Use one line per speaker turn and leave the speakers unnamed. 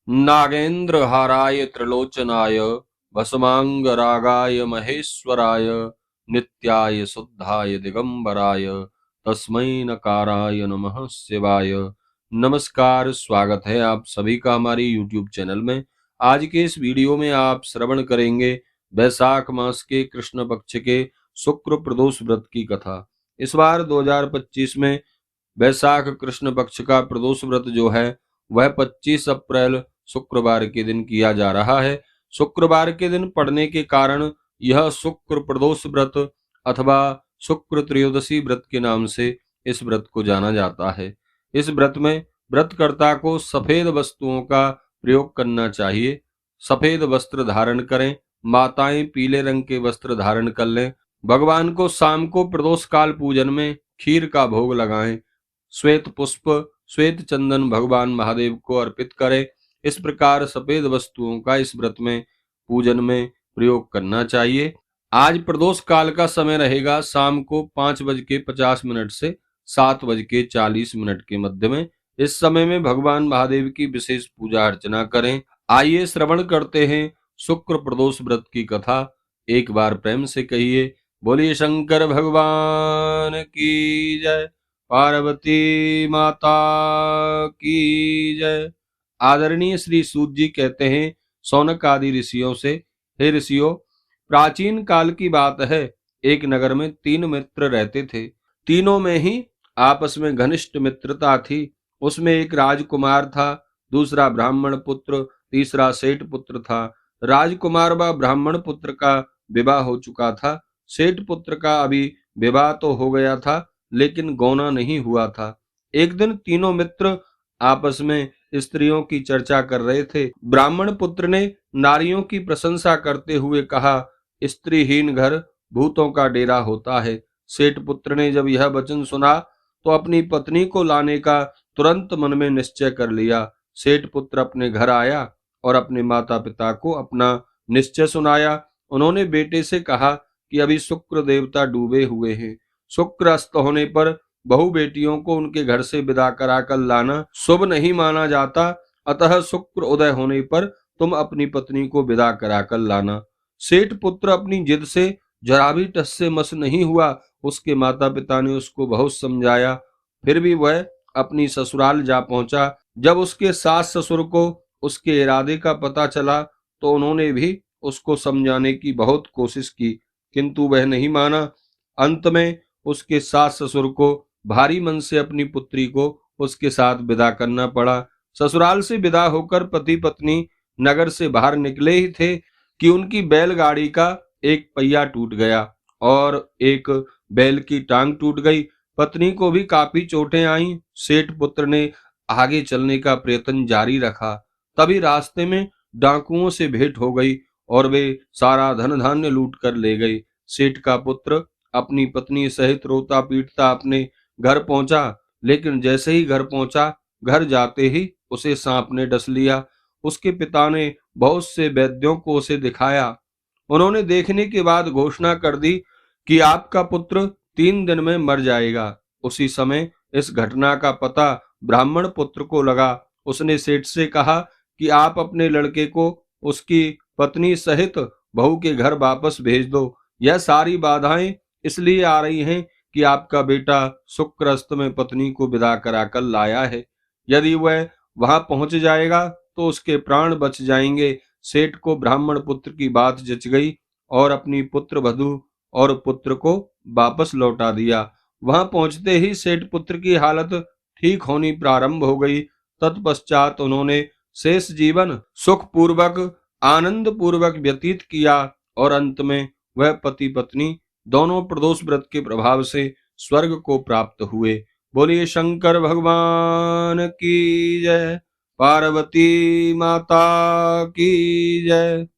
नागेंद्र हाराय त्रिलोचनाय भस्मांगरागाय महेश्वराय नित्याय शुद्धाय दिगंबराय तस्मै नकाराय नमः शिवाय। नमस्कार, स्वागत है आप सभी का हमारे YouTube चैनल में। आज के इस वीडियो में आप श्रवण करेंगे वैशाख मास के कृष्ण पक्ष के शुक्र प्रदोष व्रत की कथा। इस बार 2025 में वैशाख कृष्ण पक्ष का प्रदोष व्रत जो है वह 25 अप्रैल शुक्रवार के दिन किया जा रहा है। शुक्रवार के दिन पड़ने के कारण यह शुक्र प्रदोष व्रत अथवा शुक्र त्रयोदशी व्रत के नाम से इस व्रत को जाना जाता है। इस व्रत में व्रतकर्ता को सफेद वस्तुओं का प्रयोग करना चाहिए। सफेद वस्त्र धारण करें। माताएं पीले रंग के वस्त्र धारण कर लें। भगवान को शाम को प्रदोष काल पूजन में खीर का भोग लगाएं। श्वेत पुष्प, श्वेत चंदन भगवान महादेव को अर्पित करें। इस प्रकार सफेद वस्तुओं का इस व्रत में पूजन में प्रयोग करना चाहिए। आज प्रदोष काल का समय रहेगा शाम को 5:50 से 7:40 के मध्य में। इस समय में भगवान महादेव की विशेष पूजा अर्चना करें। आइए श्रवण करते हैं शुक्र प्रदोष व्रत की कथा। एक बार प्रेम से कहिए, बोलिए शंकर भगवान की जय, पार्वती माता की जय। आदरणीय श्री सूत जी कहते हैं सौनक आदि ऋषियों से, हे ऋषियों, प्राचीन काल की बात है। एक नगर में 3 मित्र रहते थे। तीनों में ही आपस में घनिष्ठ मित्रता थी। उसमें एक राजकुमार था, दूसरा ब्राह्मण पुत्र, तीसरा सेठ पुत्र था। राजकुमार व ब्राह्मण पुत्र का विवाह हो चुका था। सेठ पुत्र का अभी विवाह तो हो गया था लेकिन गौना नहीं हुआ था। एक दिन तीनों मित्र आपस में स्त्रियों की चर्चा कर रहे थे। ब्राह्मण पुत्र ने नारियों की प्रशंसा करते हुए कहा, स्त्रीहीन घर भूतों का डेरा होता है। सेठ पुत्र ने जब यह वचन सुना तो अपनी पत्नी को लाने का तुरंत मन में निश्चय कर लिया। सेठ पुत्र अपने घर आया और अपने माता पिता को अपना निश्चय सुनाया। उन्होंने बेटे से कहा कि अभी शुक्र देवता डूबे हुए हैं। शुक्र अस्त होने पर बहु बेटियों को उनके घर से विदा कराकर लाना शुभ नहीं माना जाता, अतः शुक्र उदय होने पर तुम अपनी पत्नी को विदा कराकर लाना। सेठ पुत्र अपनी जिद से जरा भी टस से मस नहीं हुआ। उसके माता पिता ने उसको बहुत समझाया, फिर भी वह अपनी ससुराल जा पहुंचा। जब उसके सास ससुर को उसके इरादे का पता चला तो उन्होंने भी उसको समझाने की बहुत कोशिश की, किंतु वह नहीं माना। अंत में उसके सास ससुर को भारी मन से अपनी पुत्री को उसके साथ विदा करना पड़ा। ससुराल से विदा होकर पति पत्नी नगर से बाहर निकले ही थे कि उनकी बैलगाड़ी का एक पहिया टूट गया और एक बैल की टांग टूट गई। पत्नी को भी काफी चोटें आईं। सेठ पुत्र ने आगे चलने का प्रयत्न जारी रखा। तभी रास्ते में डाकुओं से भेंट हो गई और वे सारा धन धान्य लूट कर ले गए। सेठ का पुत्र अपनी पत्नी सहित रोता पीटता अपने घर पहुंचा, लेकिन जैसे ही घर पहुंचा, घर जाते ही उसे सांप ने डस लिया। उसके पिता ने बहुत से वैद्यों को उसे दिखाया। उन्होंने देखने के बाद घोषणा कर दी कि आपका पुत्र 3 दिन में मर जाएगा। उसी समय इस घटना का पता ब्राह्मण पुत्र को लगा। उसने सेठ से कहा कि आप अपने लड़के को उसकी पत्नी सहित बहू के घर वापस भेज दो। यह सारी बाधाएं इसलिए आ रही हैं कि आपका बेटा शुक्र अस्त में पत्नी को विदा कराकर लाया है। यदि वह वहां पहुंच जाएगा तो उसके प्राण बच जाएंगे। सेठ को ब्राह्मण पुत्र की बात जच गई और अपनी पुत्र वधू और पुत्र को वापस लौटा दिया। वहां पहुंचते ही सेठ पुत्र की हालत ठीक होनी प्रारंभ हो गई। तत्पश्चात उन्होंने शेष जीवन सुख पूर्वक आनंद पूर्वक व्यतीत किया और अंत में वह पति पत्नी दोनों प्रदोष व्रत के प्रभाव से स्वर्ग को प्राप्त हुए। बोलिए शंकर भगवान की जय, पार्वती माता की जय।